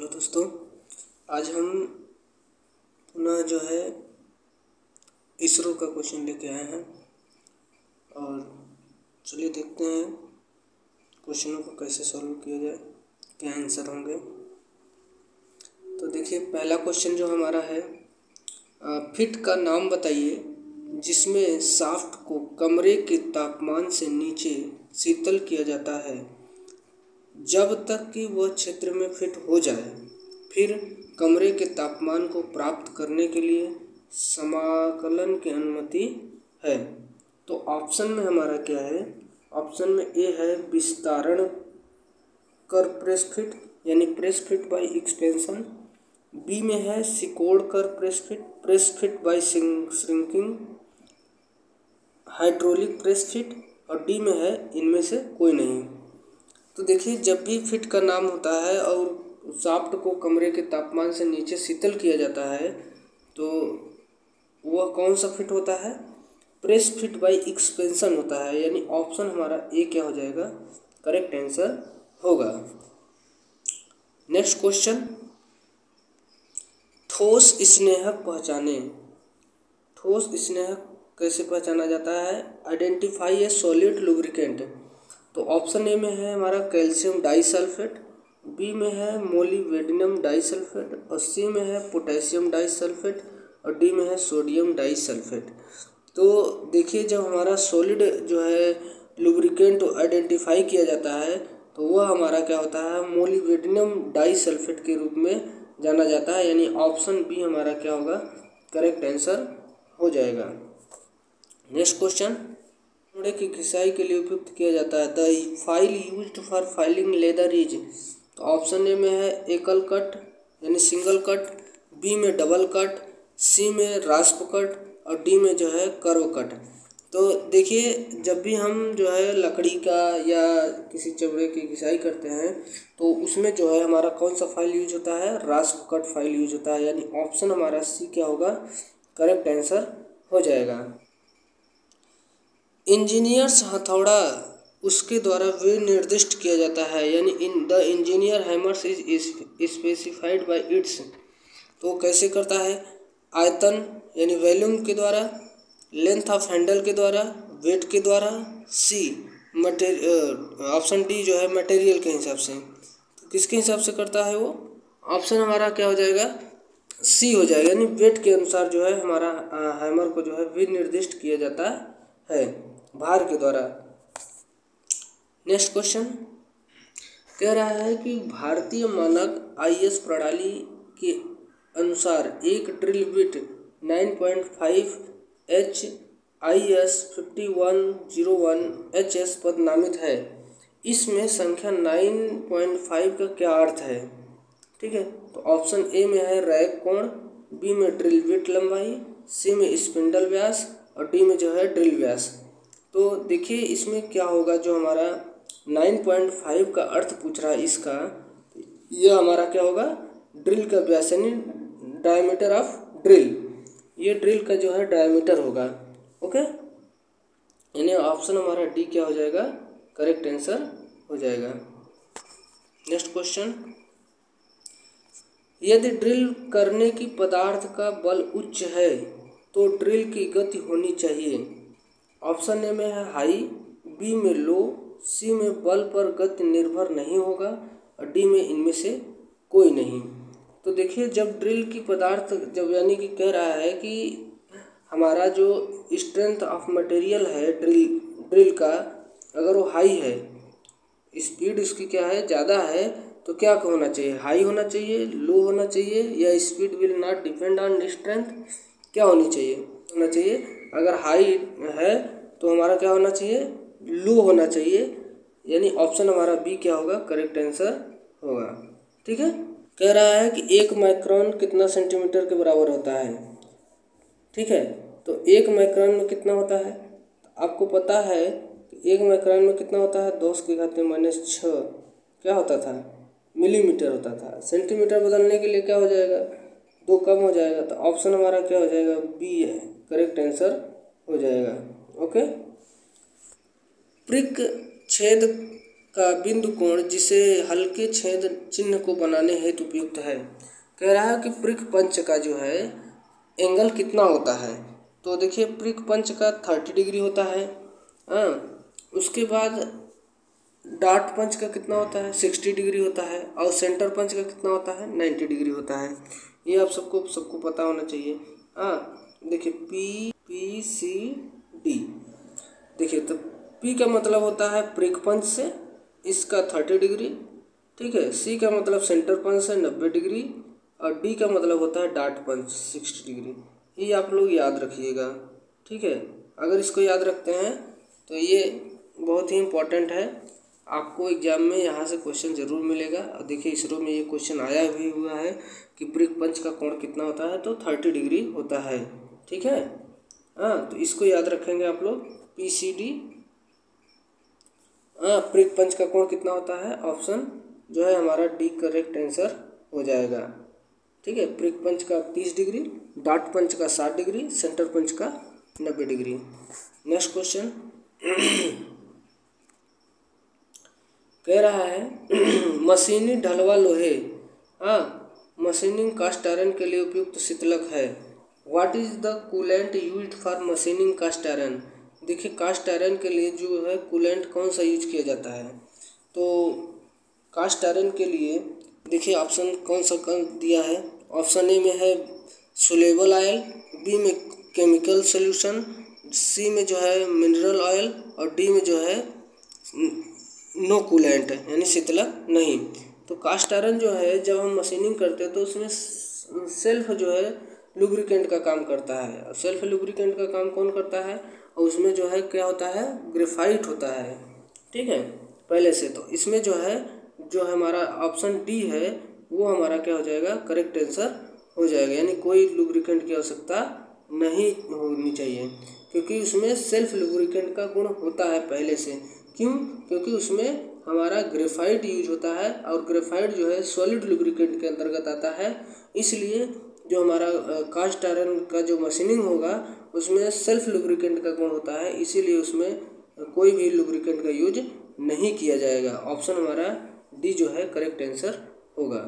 दोस्तों, आज हम पुनः जो है इसरो का क्वेश्चन लेके आए हैं और चलिए देखते हैं क्वेश्चनों को कैसे सॉल्व किया जाए, क्या आंसर होंगे। तो देखिए पहला क्वेश्चन जो हमारा है, फिट का नाम बताइए जिसमें शाफ्ट को कमरे के तापमान से नीचे शीतल किया जाता है जब तक कि वह क्षेत्र में फिट हो जाए, फिर कमरे के तापमान को प्राप्त करने के लिए समाकलन की अनुमति है। तो ऑप्शन में हमारा क्या है, ऑप्शन में ए है विस्तारण कर प्रेस फिट यानी press fit by expansion, B में है सिकोड़ कर press fit by shrinking, hydraulic press fit, और डी में है इनमें से कोई नहीं। तो देखिए जब भी फिट का नाम होता है और शाफ्ट को कमरे के तापमान से नीचे शीतल किया जाता है तो वह कौन सा फिट होता है, प्रेस फिट बाय एक्सपेंशन होता है, यानी ऑप्शन हमारा ए क्या हो जाएगा, करेक्ट आंसर होगा। नेक्स्ट क्वेश्चन, ठोस स्नेहक पहचाने। ठोस स्नेहक कैसे पहचाना जाता है, आइडेंटिफाई ए सॉलिड लुब्रिकेंट। तो ऑप्शन ए में है हमारा कैल्शियम डाइसल्फेट, बी में है मोलिब्डेनम डाइसल्फेट, और सी में है पोटेशियम डाइसल्फेट, और डी में है सोडियम डाइसल्फेट। तो देखिए जब हमारा सॉलिड जो है लुब्रिकेंट आइडेंटिफाई किया जाता है तो वह हमारा क्या होता है, मोलिब्डेनम डाइसल्फेट के रूप में जाना जाता है, यानी ऑप्शन बी हमारा क्या होगा, करेक्ट आंसर हो जाएगा। नेक्स्ट क्वेश्चन, कपड़े की घिसाई के लिए उपयुक्त किया जाता है, the file used for filing leather is. तो ऑप्शन ए में है एकल कट यानी सिंगल कट, बी में डबल कट, सी में रास्प कट, और डी में जो है कर्व कट। तो देखिए जब भी हम जो है लकड़ी का या किसी चमड़े की घिसाई करते हैं तो उसमें जो है हमारा कौन सा फाइल यूज होता है, रास्प कट फाइल यूज होता है, यानी ऑप्शन हमारा सी क्या होगा, करेक्ट आंसर हो जाएगा। इंजीनियर्स हथौड़ा उसके द्वारा वे निर्दिष्ट किया जाता है, यानी in the engineer hammers is specified by it's. तो कैसे करता है, आयतन यानी वॉल्यूम के द्वारा, लेंथ ऑफ हैंडल के द्वारा, वेट के द्वारा, सी ऑप्शन डी जो है मटेरियल के हिसाब से। तो किसके हिसाब से करता है वो, ऑप्शन हमारा क्या हो जाएगा, सी हो जाएगा, यानी वेट के अनुसार जो है हमारा हैमर को जो है विनिर्दिष्ट किया जाता है भार के द्वारा। नेक्स्ट क्वेश्चन कह रहा है कि भारतीय मानक आईएस प्रणाली के अनुसार एक ड्रिल बिट 9.5 HIS 5101 HS पर नामित है, इसमें संख्या 9.5 का क्या अर्थ है। ठीक है, तो ऑप्शन ए में है रैक कोण, बी में ड्रिल बिट लंबाई, सी में स्पिंडल व्यास, और डी में जो है ड्रिल व्यास। तो देखिए इसमें क्या होगा, जो हमारा 9.5 का अर्थ पूछ रहा है इसका, यह हमारा क्या होगा, ड्रिल का व्यास यानी डायमीटर ऑफ ड्रिल, ये ड्रिल का जो है डायमीटर होगा। ओके, यानी ऑप्शन हमारा डी क्या हो जाएगा, करेक्ट आंसर हो जाएगा। नेक्स्ट क्वेश्चन, यदि ड्रिल करने की पदार्थ का बल उच्च है तो ड्रिल की गति होनी चाहिए। ऑप्शन ए में है हाई, बी में लो, सी में बल पर गति निर्भर नहीं होगा, और डी में इनमें से कोई नहीं। तो देखिए जब ड्रिल की पदार्थ जब यानी कि कह रहा है कि हमारा जो स्ट्रेंथ ऑफ मटेरियल है ड्रिल का, अगर वो हाई है, स्पीड उसकी क्या है, ज़्यादा है, तो क्या होना चाहिए, हाई होना चाहिए, लो होना चाहिए, या speed will not depend on strength, क्या होनी चाहिए, होना चाहिए, अगर हाई है तो हमारा क्या होना चाहिए, लो होना चाहिए, यानी ऑप्शन हमारा बी क्या होगा, करेक्ट आंसर होगा। ठीक है, कह रहा है कि 1 माइक्रोन कितना सेंटीमीटर के बराबर होता है। ठीक है, तो 1 माइक्रोन में कितना होता है, आपको पता है कि 1 माइक्रोन में कितना होता है, 10⁻⁻6 क्या होता था, मिलीमीटर होता था। सेंटीमीटर बदलने के लिए क्या हो जाएगा, 2 कम हो जाएगा, तो ऑप्शन हमारा क्या हो जाएगा, बी है, करेक्ट आंसर हो जाएगा। ओके, प्रिक छेद का बिंदु कोण जिसे हल्के छेद चिन्ह को बनाने हेतु उपयुक्त है। कह रहा है कि पृक्ष पंच का जो है एंगल कितना होता है। तो देखिए पृक्ष पंच का 30 डिग्री होता है। उसके बाद डार्ट पंच का कितना होता है 60 डिग्री होता है और सेंटर पंच का कितना होता है 90 डिग्री होता है। ये आप सबको पता होना चाहिए। देखिए पी सी डी। देखिए तो पी का मतलब होता है पृक्ष पंच से, इसका 30 डिग्री, ठीक है। सी का मतलब सेंटर पंच से 90 डिग्री और डी का मतलब होता है डार्ट पंच 60 डिग्री। ये आप लोग याद रखिएगा, ठीक है। अगर इसको याद रखते हैं तो ये बहुत ही इम्पोर्टेंट है। आपको एग्जाम में यहाँ से क्वेश्चन ज़रूर मिलेगा। और देखिए इसरो में ये क्वेश्चन आया भी हुआ है कि पृक्ष पंच का कोण कितना होता है, तो 30 डिग्री होता है, ठीक है। तो इसको याद रखेंगे आप लोग। पी सी डी पृक्ष पंच का कोण कितना होता है, ऑप्शन जो है हमारा डी करेक्ट आंसर हो जाएगा, ठीक है। पृक्ष पंच का 30 डिग्री, डार्ट पंच का 60 डिग्री, सेंटर पंच का 90 डिग्री। नेक्स्ट क्वेश्चन कह रहा है मशीनी ढलवा लोहे मशीनिंग कास्ट आयरन के लिए उपयुक्त शीतलक है। What is the coolant used for machining cast iron. देखिए कास्ट आयरन के लिए जो है कूलेंट कौन सा यूज किया जाता है। तो कास्ट आयरन के लिए देखिए ऑप्शन कौन सा दिया है। ऑप्शन ए में है सोलेबल ऑयल, बी में केमिकल सोल्यूशन, सी में जो है मिनरल ऑयल और डी में जो है नो कूलेंट यानी शीतलक नहीं। तो कास्ट आयरन जो है जब हम मशीनिंग करते हैं तो उसमें सेल्फ जो है लुब्रिकेंट का काम करता है। सेल्फ लुब्रिकेंट का काम कौन करता है, और उसमें जो है क्या होता है ग्रेफाइट होता है, ठीक है पहले से। तो इसमें जो है हमारा ऑप्शन डी है वो हमारा क्या हो जाएगा करेक्ट आंसर हो जाएगा। यानी कोई लुब्रिकेंट की आवश्यकता नहीं होनी चाहिए, क्योंकि उसमें सेल्फ लुब्रिकेंट का गुण होता है पहले से। क्यों, क्योंकि उसमें हमारा ग्रेफाइट यूज होता है और ग्रेफाइट जो है सॉलिड लुब्रिकेंट के अंतर्गत आता है। इसलिए जो हमारा कास्ट आयरन का जो मशीनिंग होगा उसमें सेल्फ लुब्रिकेंट का गुण होता है, इसीलिए उसमें कोई भी लुब्रिकेंट का यूज नहीं किया जाएगा। ऑप्शन हमारा डी जो है करेक्ट आंसर होगा।